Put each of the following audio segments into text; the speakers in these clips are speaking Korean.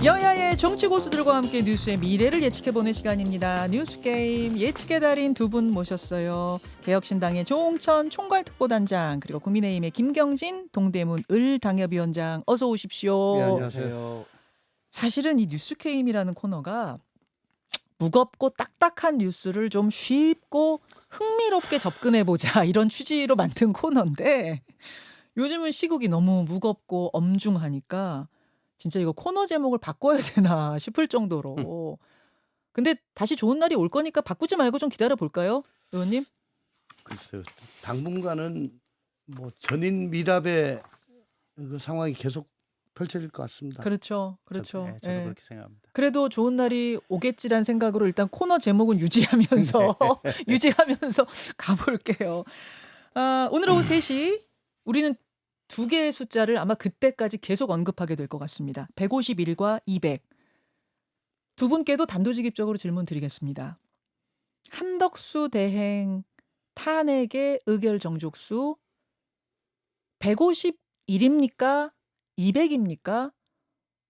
여야의 정치 고수들과 함께 뉴스의 미래를 예측해보는 시간입니다. 뉴스게임 예측의 달인 두 분 모셨어요. 개혁신당의 조홍천 총괄특보단장, 그리고 국민의힘의 김경진 동대문 당협위원장, 어서 오십시오. 네, 안녕하세요. 사실은 이 뉴스게임이라는 코너가 무겁고 딱딱한 뉴스를 좀 쉽고 흥미롭게 접근해보자, 이런 취지로 만든 코너인데, 요즘은 시국이 너무 무겁고 엄중하니까 진짜 이거 코너 제목을 바꿔야 되나 싶을 정도로. 근데 다시 좋은 날이 올 거니까 바꾸지 말고 좀 기다려 볼까요, 의원님? 글쎄요. 당분간은 뭐 전인 미랍의 그 상황이 계속 펼쳐질 것 같습니다. 그렇죠, 그렇죠. 저도 예. 그렇게 생각합니다. 그래도 좋은 날이 오겠지란 생각으로 일단 코너 제목은 유지하면서 유지하면서 가볼게요. 오늘 오후 3시 우리는 두 개의 숫자를 아마 그때까지 계속 언급하게 될 것 같습니다. 151과 200. 두 분께도 단도직입적으로 질문 드리겠습니다. 한덕수 대행 탄핵의 의결 정족수 151입니까? 200입니까?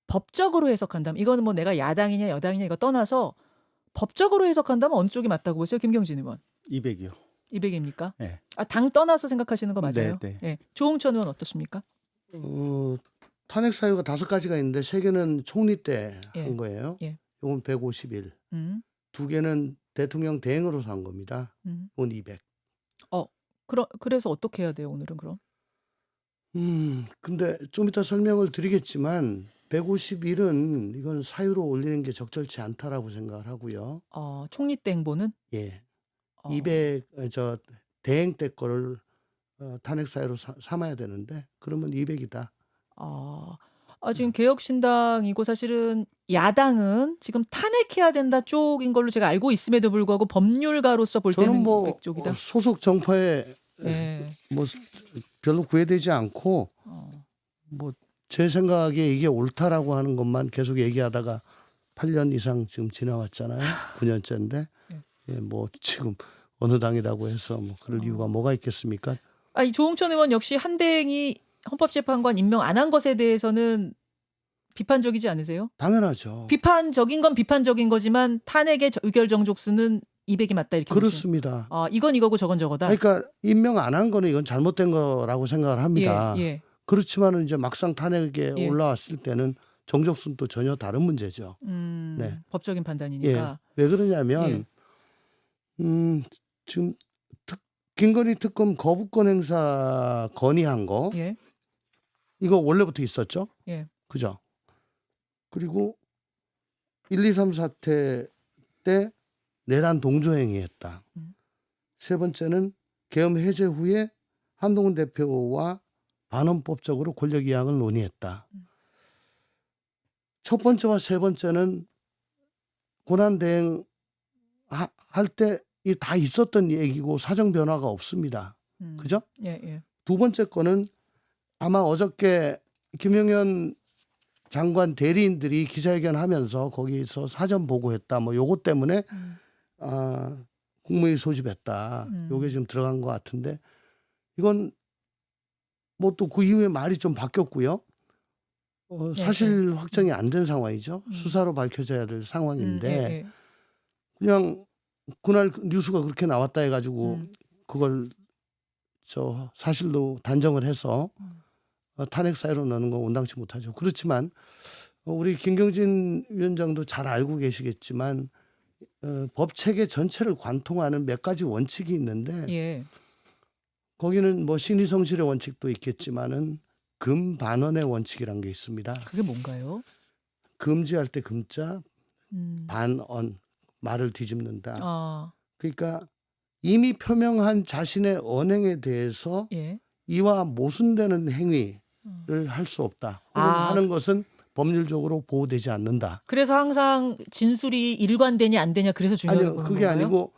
법적으로 해석한다면, 이거는 뭐 내가 야당이냐 여당이냐 이거 떠나서 법적으로 해석한다면 어느 쪽이 맞다고 보세요, 김경진 의원? 200이요. 200입니까? 네. 당 떠나서 생각하시는 거 맞아요? 네. 예. 조홍천 의원 어떻습니까? 탄핵 사유가 5가지가 있는데 3개는 총리 때 예. 한 거예요. 예. 이건 151. 음. 2개는 대통령 대행으로서 한 겁니다. 이건 200. 그래서 어떻게 해야 돼요, 오늘은 그럼? 근데 좀 이따 설명을 드리겠지만 151은 이건 사유로 올리는 게 적절치 않다라고 생각을 하고요. 총리 때 행보는? 예. 어. 200 대행 때 거를 탄핵 사유로 삼아야 되는데 그러면 200이다. 지금 개혁신당이고 사실은 야당은 지금 탄핵해야 된다 쪽인 걸로 제가 알고 있음에도 불구하고 법률가로서 볼 저는 때는 뭐 200 쪽이다. 소속 정파에 예. 뭐 별로 구애되지 않고 뭐 제 생각에 이게 옳다라고 하는 것만 계속 얘기하다가 8년 이상 지금 지나왔잖아요. 9년째인데 뭐 지금 어느 당이라고 해서 뭐 그럴 이유가 뭐가 있겠습니까? 이 조홍천 의원 역시 한대행이 헌법재판관 임명 안 한 것에 대해서는 비판적이지 않으세요? 당연하죠. 비판적인 건 비판적인 거지만 탄핵의 의결 정족수는 200이 맞다, 이렇게 그렇습니다. 이건 이거고 저건 저거다. 그러니까 임명 안 한 거는 이건 잘못된 거라고 생각을 합니다. 예. 그렇지만은 이제 막상 탄핵에 예. 올라왔을 때는 정족수는 또 전혀 다른 문제죠. 네. 법적인 판단이니까. 왜 그러냐면 지금 김건희 특검 거부권 행사 건의한 거 예. 이거 원래부터 있었죠. 예. 그죠? 그리고 1, 2, 3 사태 때 내란 동조행위했다. 세 번째는 계엄 해제 후에 한동훈 대표와 반헌법적으로 권력이양을 논의했다. 첫 번째와 세 번째는 고난대행 할 때 다 있었던 얘기고 사정 변화가 없습니다. 그죠? 예. 두 번째 거는 아마 어저께 김영현 장관 대리인들이 기자회견 하면서 거기서 사전 보고했다. 뭐 요것 때문에 국무회의 소집했다. 요게 지금 들어간 것 같은데 이건 뭐 또 그 이후에 말이 좀 바뀌었고요. 사실 확정이 안 된 상황이죠. 수사로 밝혀져야 될 상황인데 그냥 그날 뉴스가 그렇게 나왔다 해가지고 그걸 사실로 단정을 해서 탄핵 사유로 넣는 건 온당치 못하죠. 그렇지만 우리 김경진 위원장도 잘 알고 계시겠지만 법 체계 전체를 관통하는 몇 가지 원칙이 있는데 거기는 뭐 신의성실의 원칙도 있겠지만은 금반언의 원칙이란 게 있습니다. 그게 뭔가요? 금지할 때 금자, 반언, 말을 뒤집는다. 그러니까 이미 표명한 자신의 언행에 대해서 이와 모순되는 행위를 할 수 없다. 하는 것은 법률적으로 보호되지 않는다. 그래서 항상 진술이 일관되냐 안 되냐 그래서 중요하다고 보는 그게 건가요? 아니고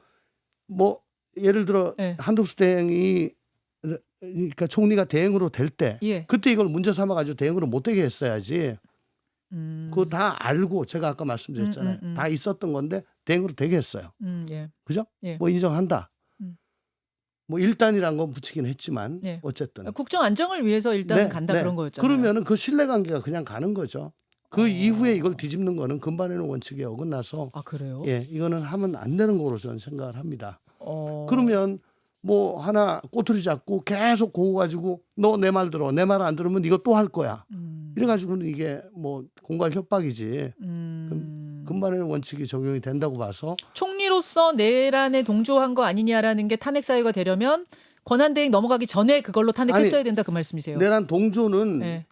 뭐 예를 들어 한덕수 대행이 그러니까 총리가 대행으로 될 때 그때 이걸 문제 삼아가지고 대행으로 못 되게 했어야지. 그거 다 알고 제가 아까 말씀드렸잖아요. 다 있었던 건데 대행으로 되게 했어요. 그죠? 뭐 인정한다. 뭐 일단이란 건 붙이긴 했지만 어쨌든 국정 안정을 위해서 일단 간다 그런 거였잖아요. 그러면은 그 신뢰관계가 그냥 가는 거죠. 그 이후에 이걸 뒤집는 거는 금반의 원칙에 어긋나서 아 그래요? 예, 이거는 하면 안 되는 거로 저는 생각을 합니다. 그러면 뭐 하나 꼬투리 잡고 계속 고고 가지고 너 내 말 들어, 내 말 안 들으면 이거 또 할 거야. 이래가지고는 이게 뭐 공갈 협박이지. 금반의 원칙이 적용이 된다고 봐서 총리로서 내란에 동조한 거 아니냐라는 게 탄핵 사유가 되려면 권한대행 넘어가기 전에 그걸로 탄핵했어야 된다 그 말씀이세요? 내란 동조는 네.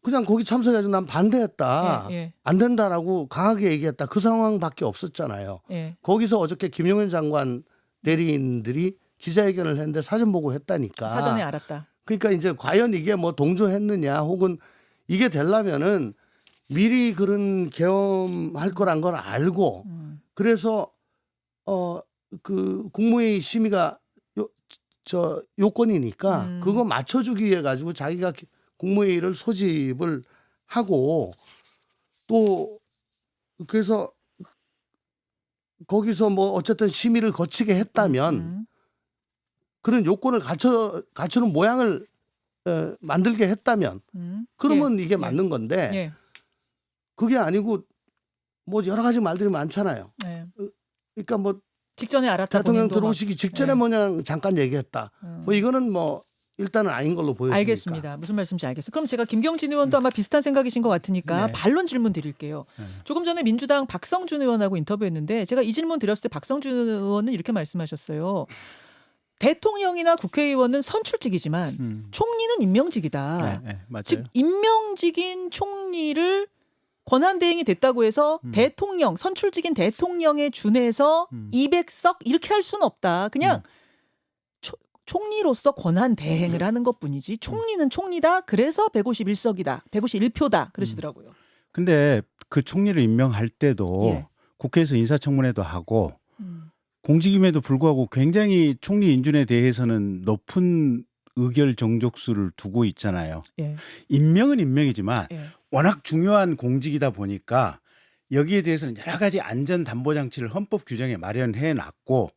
그냥 거기 참석해서 난 반대했다. 안 된다라고 강하게 얘기했다. 그 상황밖에 없었잖아요. 거기서 어저께 김용현 장관 대리인들이 기자회견을 했는데 사전 보고 했다니까. 사전에 알았다. 그러니까 이제 과연 이게 뭐 동조했느냐 혹은 이게 되려면은 미리 그런 계엄할 거란 걸 알고 그래서 그 국무회의 심의가 요건이니까 그거 맞춰주기 위해 가지고 자기가 국무회의를 소집을 하고 또 그래서 거기서 뭐 어쨌든 심의를 거치게 했다면 그런 요건을 갖추는 모양을 만들게 했다면 그러면 이게 맞는 건데 그게 아니고 뭐 여러 가지 말들이 많잖아요. 그러니까 뭐 직전에 알았다. 대통령 들어오시기 직전에 뭐냐 잠깐 얘기했다. 뭐 이거는 뭐 일단은 아닌 걸로 보여집니다. 알겠습니다. 무슨 말씀인지 알겠어요. 그럼 제가 김경진 의원도 아마 비슷한 생각이신 것 같으니까 반론 질문 드릴게요. 조금 전에 민주당 박성준 의원하고 인터뷰했는데 제가 이 질문 드렸을 때 박성준 의원은 이렇게 말씀하셨어요. 대통령이나 국회의원은 선출직이지만 총리는 임명직이다. 맞아요. 즉 임명직인 총리를 권한대행이 됐다고 해서 대통령, 선출직인 대통령에 준해서 200석 이렇게 할 수는 없다. 그냥 총리로서 권한대행을 하는 것뿐이지 총리는 총리다. 그래서 151석이다. 151표다. 그러시더라고요. 근데 그 총리를 임명할 때도 국회에서 인사청문회도 하고 공직임에도 불구하고 굉장히 총리 인준에 대해서는 높은 의결 정족수를 두고 있잖아요. 임명은 임명이지만 워낙 중요한 공직이다 보니까 여기에 대해서는 여러 가지 안전 담보 장치를 헌법 규정에 마련해 놨고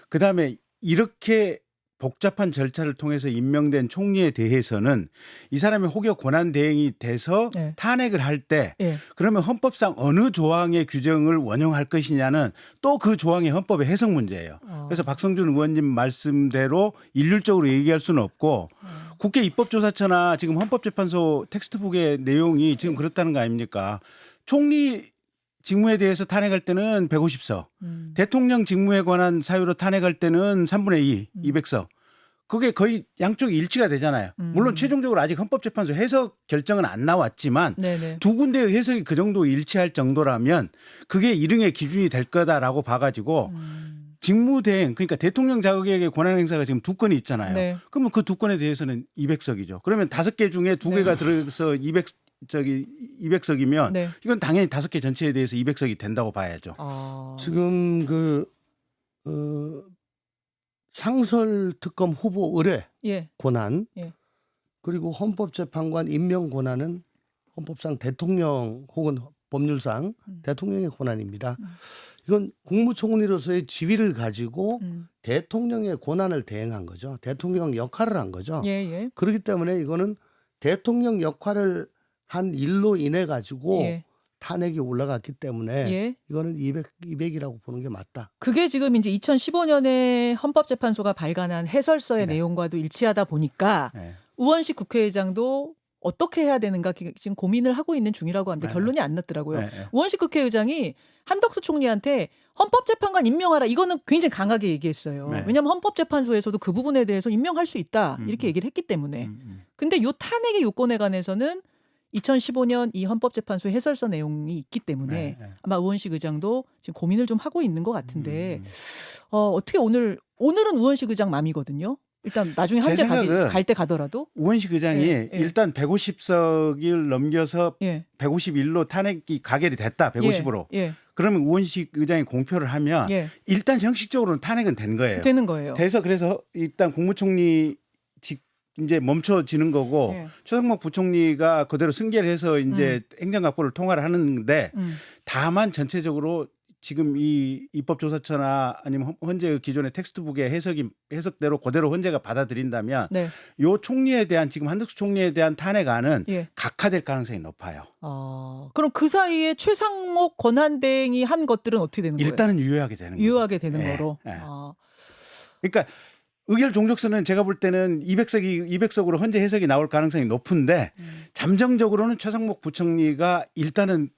그다음에 이렇게 복잡한 절차를 통해서 임명된 총리에 대해서는 이 사람이 혹여 권한 대행이 돼서 탄핵을 할 때 그러면 헌법상 어느 조항의 규정을 원용할 것이냐는 또 그 조항의 헌법의 해석 문제예요. 그래서 박성준 의원님 말씀대로 일률적으로 얘기할 수는 없고 국회 입법조사처나 지금 헌법재판소 텍스트북의 내용이 지금 그렇다는 거 아닙니까? 총리 직무에 대해서 탄핵할 때는 150석, 대통령 직무에 관한 사유로 탄핵할 때는 3분의 2, 200석. 그게 거의 양쪽이 일치가 되잖아요. 물론 최종적으로 아직 헌법재판소 해석 결정은 안 나왔지만 두 군데의 해석이 그 정도 일치할 정도라면 그게 일응의 기준이 될 거다라고 봐가지고 직무대행, 그러니까 대통령 자격의 권한 행사가 지금 2건이 있잖아요. 그러면 그 2건에 대해서는 200석이죠. 그러면 5개 중에 2개가 들어서 200석이면 이건 당연히 5개 전체에 대해서 200석이 된다고 봐야죠. 지금 상설특검 후보 의뢰 권한 그리고 헌법재판관 임명 권한은 헌법상 대통령 혹은 법률상 대통령의 권한입니다. 이건 국무총리로서의 지위를 가지고 대통령의 권한을 대행한 거죠. 대통령 역할을 한 거죠. 그렇기 때문에 이거는 대통령 역할을 한 일로 인해 가지고 탄핵이 올라갔기 때문에 이거는 200이라고 보는 게 맞다. 그게 지금 이제 2015년에 헌법재판소가 발간한 해설서의 내용과도 일치하다 보니까 우원식 국회의장도 어떻게 해야 되는가 지금 고민을 하고 있는 중이라고 하는데 결론이 안 났더라고요. 우원식 국회의장이 한덕수 총리한테 헌법재판관 임명하라 이거는 굉장히 강하게 얘기했어요. 왜냐하면 헌법재판소에서도 그 부분에 대해서 임명할 수 있다 이렇게 얘기를 했기 때문에. 근데 요 탄핵의 요건에 관해서는 2015년 이 헌법재판소 해설서 내용이 있기 때문에 아마 우원식 의장도 지금 고민을 좀 하고 있는 것 같은데 어떻게 오늘은 우원식 의장 맘이거든요. 일단 나중에 한제 갈 때 가더라도 우원식 의장이 일단 150석을 넘겨서 151로 탄핵이 가결이 됐다. 150으로. 그러면 우원식 의장이 공표를 하면 일단 형식적으로는 탄핵은 된 거예요. 되는 거예요. 돼서 그래서 일단 국무총리 이제 멈춰지는 거고 최상목 부총리가 그대로 승계를 해서 이제 행정각부를 통과를 하는데 다만 전체적으로 지금 이 입법조사처나 아니면 헌재 기존의 텍스트북의 해석대로 그대로 헌재가 받아들인다면 네. 요 총리에 대한 지금 한덕수 총리에 대한 탄핵안은 예. 각하될 가능성이 높아요. 그럼 그 사이에 최상목 권한대행이 한 것들은 어떻게 되는 거예요? 일단은 유효하게 되는 거죠. 유효하게 되는 예, 거로. 예. 아. 그러니까 의결 종족수는 제가 볼 때는 200석으로 헌재 해석이 나올 가능성이 높은데 잠정적으로는 최상목 부총리가 일단은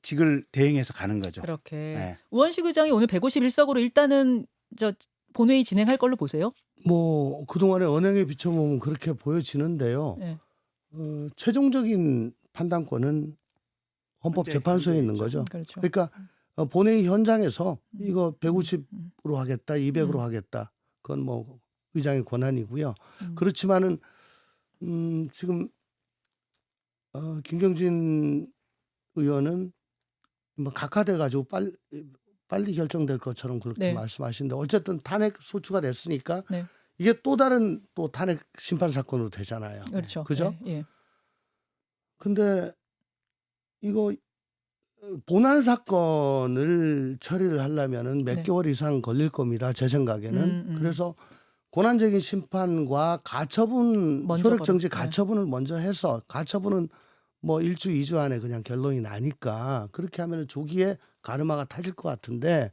직을 대행해서 가는 거죠. 그렇게. 네. 우원식 의장이 오늘 151석으로 일단은 본회의 진행할 걸로 보세요? 뭐 그동안에 언행에 비춰보면 그렇게 보여지는데요. 네. 최종적인 판단권은 헌법재판소에 있는 거죠. 그렇죠. 그러니까 본회의 현장에서 이거 150으로 하겠다, 200으로 하겠다. 그건 뭐 의장의 권한이고요. 그렇지만은 지금 김경진 의원은 뭐 각하돼 가지고 빨리 결정될 것처럼 그렇게 네. 말씀하시는데 어쨌든 탄핵 소추가 됐으니까 네. 이게 또 다른 또 탄핵 심판 사건으로 되잖아요. 그렇죠. 그죠? 예, 예. 근데 이거 본안 사건을 처리를 하려면은 몇 네. 개월 이상 걸릴 겁니다. 제 생각에는. 그래서 권한적인 심판과 가처분, 먼저 효력정지 걸어. 네. 가처분을 먼저 해서 가처분은 뭐 1주, 2주 안에 그냥 결론이 나니까 그렇게 하면 조기에 가르마가 타질 것 같은데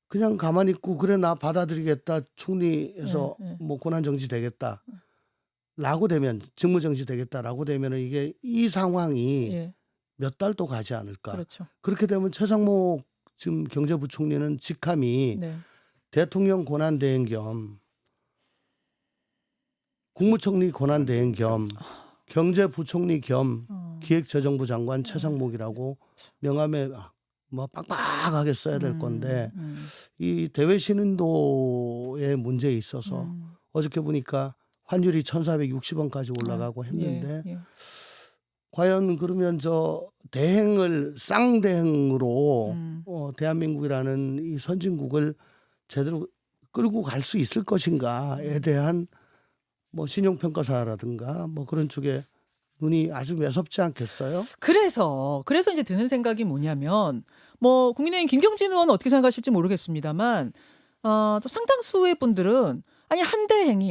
그냥 가만히 있고 그래 나 받아들이겠다 총리에서 뭐 권한정지 되겠다 라고 되면 직무정지 되겠다라고 되면 이게 이 상황이 예. 몇 달도 가지 않을까. 그렇죠. 그렇게 되면 최상목 지금 경제부총리는 직함이 네. 대통령 권한대행 겸 국무총리 권한대행 겸 경제부총리 겸 기획재정부 장관 최상목이라고 명함에 뭐 빡빡하게 써야 될 건데 이 대외 신인도의 문제에 있어서 어저께 보니까 환율이 1,460원까지 올라가고 했는데 예. 과연 그러면 대행을 쌍대행으로 대한민국이라는 이 선진국을 제대로 끌고 갈 수 있을 것인가에 대한 뭐 신용평가사라든가 뭐 그런 쪽에 눈이 아주 매섭지 않겠어요? 그래서 이제 드는 생각이 뭐냐면 뭐 국민의힘 김경진 의원은 어떻게 생각하실지 모르겠습니다만 또 상당수의 분들은 아니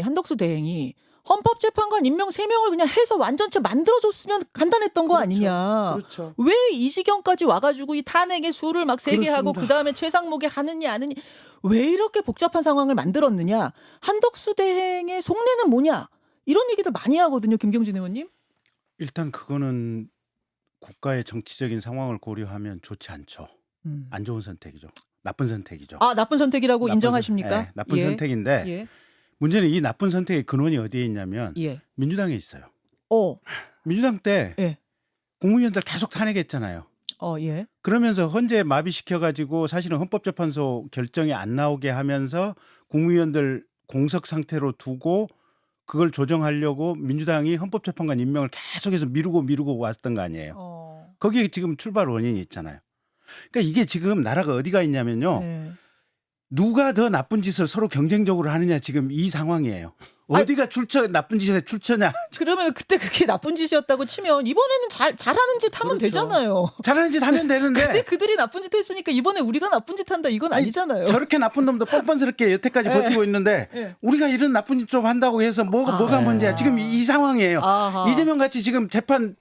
한덕수 대행이 헌법재판관 임명 3명을 그냥 해서 완전체 만들어줬으면 간단했던 거 그렇죠. 아니냐. 그렇죠. 왜 이 지경까지 와가지고 이 탄핵의 수를 막 세게 하고 그렇습니다. 그다음에 최상목에 하느냐 안 하느냐 왜 이렇게 복잡한 상황을 만들었느냐. 한덕수 대행의 속내는 뭐냐. 이런 얘기들 많이 하거든요. 김경진 의원님. 일단 그거는 국가의 정치적인 상황을 고려하면 좋지 않죠. 안 좋은 선택이죠. 나쁜 선택이죠. 아, 나쁜 선택이라고 나쁜 인정하십니까? 네, 나쁜 예. 선택인데 예. 문제는 이 나쁜 선택의 근원이 어디에 있냐면 예. 민주당에 있어요. 어. 민주당 때 예. 국무위원들 계속 탄핵했잖아요. 예. 그러면서 헌재 마비시켜가지고 사실은 헌법재판소 결정이 안 나오게 하면서 국무위원들 공석 상태로 두고 그걸 조정하려고 민주당이 헌법재판관 임명을 계속해서 미루고 왔던 거 아니에요. 거기에 지금 출발 원인이 있잖아요. 그러니까 이게 지금 나라가 어디가 있냐면요. 네. 누가 더 나쁜 짓을 서로 경쟁적으로 하느냐 지금 이 상황이에요. 어디가 나쁜 짓에 출처냐. 그러면 그때 그게 나쁜 짓이었다고 치면 이번에는 잘하는 짓 하면 그렇죠. 되잖아요. 잘하는 짓 하면 되는데. 그때 그들이 나쁜 짓 했으니까 이번에 우리가 나쁜 짓 한다 이건 아니잖아요. 저렇게 나쁜 놈도 뻔뻔스럽게 여태까지 버티고 있는데 예. 우리가 이런 나쁜 짓 좀 한다고 해서 뭐가 문제야. 지금 이 상황이에요. 아하. 이재명 같이 지금 재판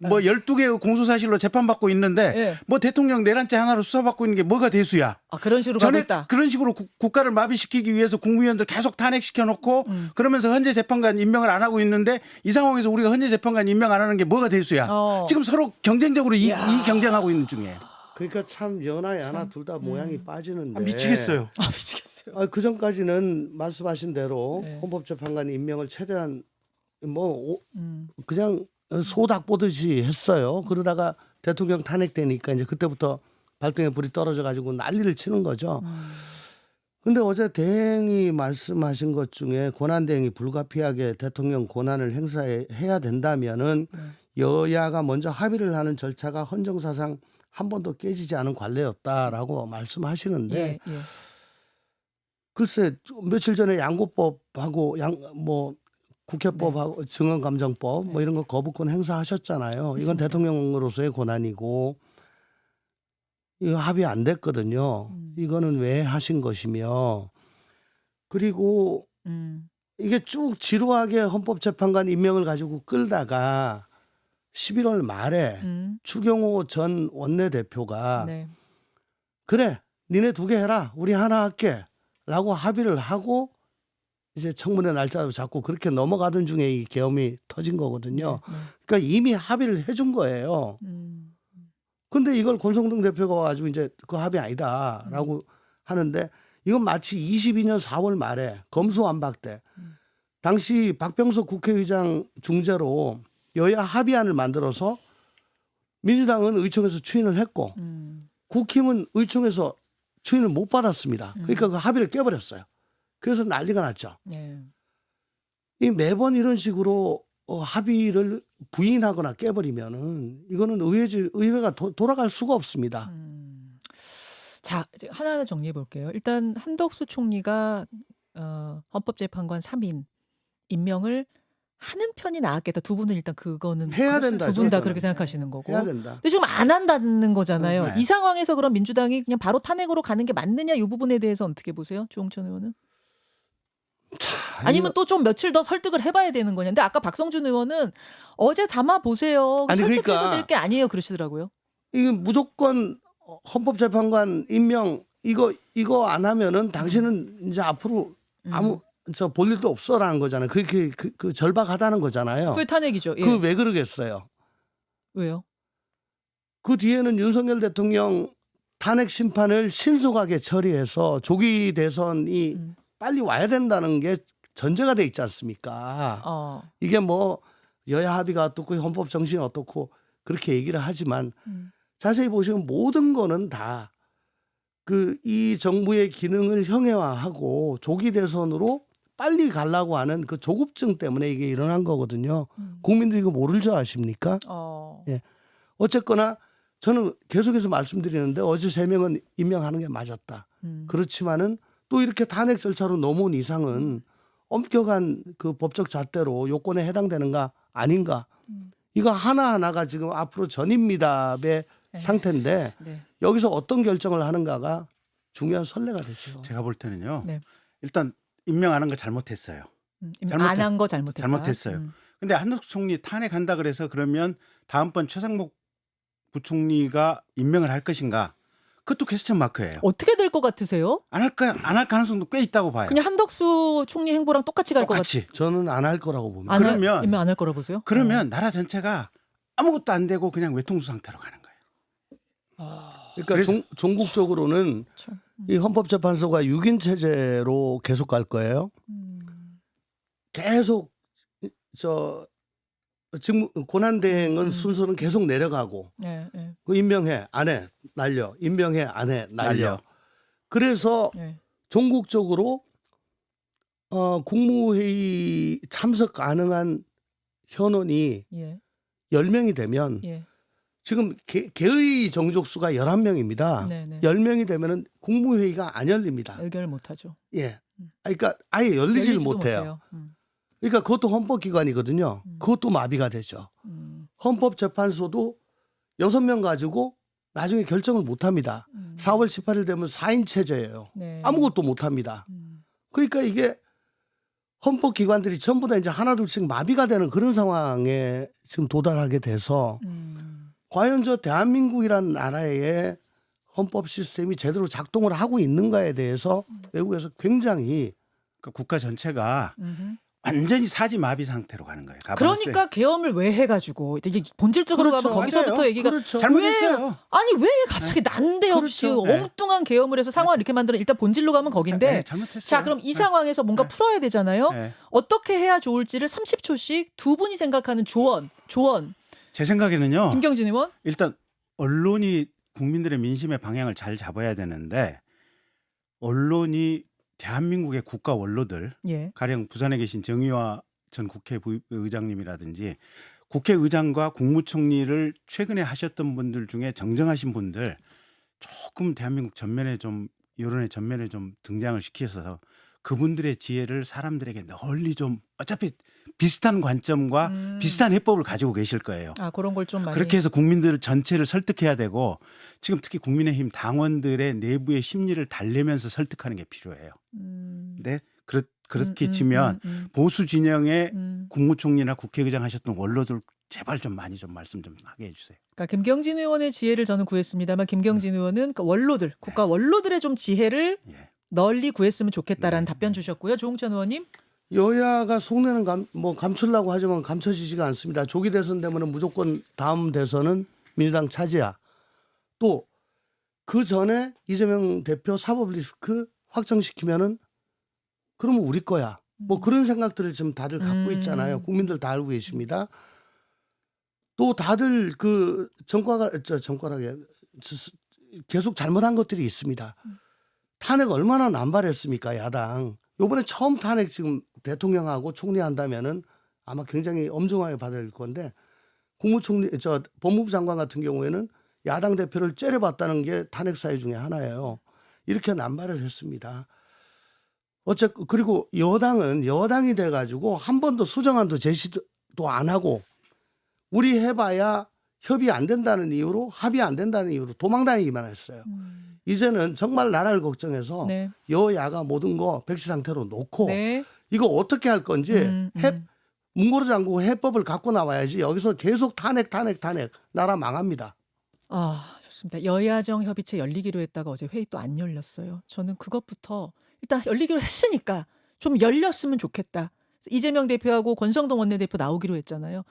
12개의 공소사실로 재판받고 있는데 예. 뭐 대통령 내란죄 하나로 수사받고 있는 게 뭐가 대수야. 그런 식으로 가고 전에 있다. 그런 식으로 국가를 마비시키기 위해서 국무위원들 계속 탄핵시켜놓고 그러면서 헌재 재판관 임명을 안 하고 있는데 이 상황에서 우리가 헌재 재판관 임명 안 하는 게 뭐가 대수야. 지금 서로 경쟁적으로 이 경쟁하고 있는 중이에요. 그러니까 참 연하 야나 둘 다 모양이 빠지는데 미치겠어요. 미치겠어요. 그 전까지는 말씀하신 대로 네. 헌법재판관 임명을 최대한 그냥 소닭 보듯이 했어요. 그러다가 대통령 탄핵되니까 이제 그때부터 발등에 불이 떨어져 가지고 난리를 치는 거죠. 근데 어제 대행이 말씀하신 것 중에 권한대행이 불가피하게 대통령 권한을 행사해야 된다면은 여야가 먼저 합의를 하는 절차가 헌정사상 한 번도 깨지지 않은 관례였다라고 말씀하시는데 예. 글쎄 며칠 전에 양고법하고 국회법하고 증언감정법 뭐 이런 거 거부권 행사하셨잖아요. 이건 대통령으로서의 권한이고 이거 합의 안 됐거든요. 이거는 왜 하신 것이며 그리고 이게 쭉 지루하게 헌법재판관 임명을 가지고 끌다가 11월 말에 추경호 전 원내대표가 네. 그래 니네 2개 해라 우리 하나 할게 라고 합의를 하고 이제 청문회 날짜도 잡고 그렇게 넘어가던 중에 이 계엄이 터진 거거든요. 네. 그러니까 이미 합의를 해준 거예요. 근데 이걸 권성동 대표가 와가지고 이제 그 합의 아니다라고 하는데 이건 마치 22년 4월 말에 검수완박 때 당시 박병석 국회의장 중재로 여야 합의안을 만들어서 민주당은 의총에서 추인을 했고 국힘은 의총에서 추인을 못 받았습니다. 그러니까 그 합의를 깨버렸어요. 그래서 난리가 났죠. 네. 이 매번 이런 식으로 합의를 부인하거나 깨버리면은 이거는 의회가 돌아갈 수가 없습니다. 자, 이제 하나하나 정리해 볼게요. 일단 한덕수 총리가 헌법재판관 3인 임명을 하는 편이 나았겠다. 두 분은 일단 그거는 해야 된다. 두 분 다 그렇게 생각하시는 거고. 해야 된다. 근데 지금 안 한다는 거잖아요. 네. 이 상황에서 그럼 민주당이 그냥 바로 탄핵으로 가는 게 맞느냐 이 부분에 대해서 어떻게 보세요? 조홍천 의원은? 아니면 또 좀 며칠 더 설득을 해봐야 되는 거냐. 근데 아까 박성준 의원은 어제 담아 보세요. 아니, 설득해서 그러니까 될 게 아니에요. 그러시더라고요. 이거 무조건 헌법재판관 임명 이거 안 하면은 당신은 이제 앞으로 아무 볼 일도 없어라는 거잖아요. 그게 그 절박하다는 거잖아요. 그게 탄핵이죠. 예. 그 왜 그러겠어요? 왜요? 그 뒤에는 윤석열 대통령 탄핵 심판을 신속하게 처리해서 조기 대선이 빨리 와야 된다는 게 전제가 돼 있지 않습니까? 이게 뭐 여야 합의가 어떻고 헌법 정신이 어떻고 그렇게 얘기를 하지만 자세히 보시면 모든 거는 다 이 정부의 기능을 형해화하고 조기 대선으로 빨리 가려고 하는 그 조급증 때문에 이게 일어난 거거든요. 국민들이 이거 모를 줄 아십니까? 예. 어쨌거나 저는 계속해서 말씀드리는데 어제 3명은 임명하는 게 맞았다. 그렇지만은 또 이렇게 탄핵 절차로 넘어온 이상은 엄격한 그 법적 잣대로 요건에 해당되는가 아닌가. 이거 하나하나가 지금 앞으로 전임미답의 상태인데 네. 여기서 어떤 결정을 하는가가 중요한 선례가 되죠. 제가 볼 때는요. 네. 일단 임명하는 거 잘못했어요. 안 한 거 잘못했다. 잘못했어요. 근데 한덕수 총리 탄핵한다 그래서 그러면 다음번 최상목 부총리가 임명을 할 것인가? 그것도 퀘스천 마크예요. 어떻게 될 것 같으세요? 안 할 가능성도 꽤 있다고 봐요. 그냥 한덕수 총리 행보랑 똑같이 갈 것 같아요. 똑같이. 저는 안 할 거라고 봅니다. 그러면 임명 안 할 거라 보세요? 그러면 나라 전체가 아무것도 안 되고 그냥 외통수 상태로 가는 거예요. 그러니까 종국적으로는 참. 이 헌법재판소가 6인 체제로 계속 갈 거예요. 계속 권한대행은 순서는 계속 내려가고 네, 네. 그 임명해 안 해 날려 임명해 안 해 날려. 그래서 네. 종국적으로 국무회의 참석 가능한 현원이 예. 10명이 되면 예. 지금 개의 정족수가 11명입니다. 네, 네. 10명이 되면은 국무회의가 안 열립니다. 의결을 못 하죠. 예. 그러니까 아예 열리지를 열리지도 못해요. 그러니까 그것도 헌법기관이거든요. 그것도 마비가 되죠. 헌법재판소도 6명 가지고 나중에 결정을 못 합니다. 4월 18일 되면 4인 체제예요. 네. 아무것도 못 합니다. 그러니까 이게 헌법기관들이 전부 다 이제 하나둘씩 마비가 되는 그런 상황에 지금 도달하게 돼서 과연 저 대한민국이라는 나라의 헌법 시스템이 제대로 작동을 하고 있는가에 대해서 외국에서 굉장히 그러니까 국가 전체가 완전히 사지마비 상태로 가는 거예요. 그러니까 계엄을 왜 해가지고 이게 본질적으로 그렇죠. 가면 거기서부터 맞아요. 얘기가 그렇죠. 잘못했어요. 아니 왜 갑자기 난데없이 그렇죠. 엉뚱한 계엄을 해서 상황을 이렇게 만들어 일단 본질로 가면 거긴데 네, 잘못했어요. 자 그럼 이 상황에서 뭔가 풀어야 되잖아요. 네. 어떻게 해야 좋을지를 30초씩 두 분이 생각하는 조언 제 생각에는요. 김경진 의원 일단 언론이 국민들의 민심의 방향을 잘 잡아야 되는데 언론이 대한민국의 국가 원로들 예. 가령 부산에 계신 정의화 전 국회의장님이라든지 국회의장과 국무총리를 최근에 하셨던 분들 중에 정정하신 분들 조금 대한민국 전면에 좀 여론의 전면에 좀 등장을 시켜서 그분들의 지혜를 사람들에게 널리 좀 어차피 비슷한 관점과 비슷한 해법을 가지고 계실 거예요. 아, 그런 걸 좀 많이. 그렇게 해서 국민들 전체를 설득해야 되고 지금 특히 국민의힘 당원들의 내부의 심리를 달래면서 설득하는 게 필요해요. 네, 그렇게 치면 보수 진영의 국무총리나 국회의장 하셨던 원로들 제발 좀 많이 좀 말씀 좀 하게 해주세요. 그러니까 김경진 의원의 지혜를 저는 구했습니다만 김경진 의원은 그 원로들, 국가 원로들의 좀 지혜를 널리 구했으면 좋겠다라는 답변 주셨고요. 조홍천 의원님. 여야가 속내는 감추려고 하지만 감춰지지가 않습니다. 조기 대선 되면은 무조건 다음 대선은 민주당 차지야. 또 그 전에 이재명 대표 사법 리스크 확정시키면은 그러면 우리 거야. 뭐 그런 생각들을 지금 다들 갖고 있잖아요. 국민들 다 알고 계십니다. 또 다들 그 정과라게 계속 잘못한 것들이 있습니다. 탄핵 얼마나 남발했습니까, 야당. 요번에 처음 탄핵 지금 대통령하고 총리 한다면은 아마 굉장히 엄중하게 받을 건데 법무부 장관 같은 경우에는 야당 대표를 째려봤다는 게 탄핵 사유 중에 하나예요. 이렇게 남발을 했습니다. 그리고 여당은 여당이 돼가지고 한 번도 수정안도 제시도 안 하고 우리 해봐야 협의 안 된다는 이유로 합의 안 된다는 이유로 도망다니기만 했어요. 이제는 정말 나라를 걱정해서 여야가 모든 거 백지 상태로 놓고 이거 어떻게 할 건지 문고리 잠그고 해법을 갖고 나와야지 여기서 계속 탄핵 나라 망합니다. 아, 좋습니다. 여야정 협의체 열리기로 했다가 어제 회의 또 안 열렸어요. 저는 그것부터 일단 열리기로 했으니까 좀 열렸으면 좋겠다. 이재명 대표하고 권성동 원내대표 나오기로 했잖아요.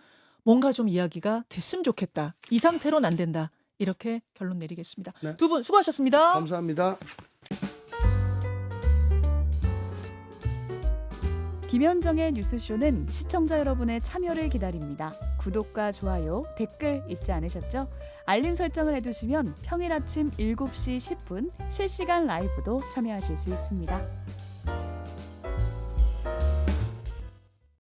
뭔가 좀 이야기가 됐으면 좋겠다. 이 상태로는 안 된다. 이렇게 결론 내리겠습니다. 네. 두 분 수고하셨습니다. 감사합니다. 김현정의 뉴스쇼는 시청자 여러분의 참여를 기다립니다. 구독과 좋아요, 댓글 잊지 않으셨죠? 알림 설정을 해두시면 평일 아침 7시 10분 실시간 라이브도 참여하실 수 있습니다.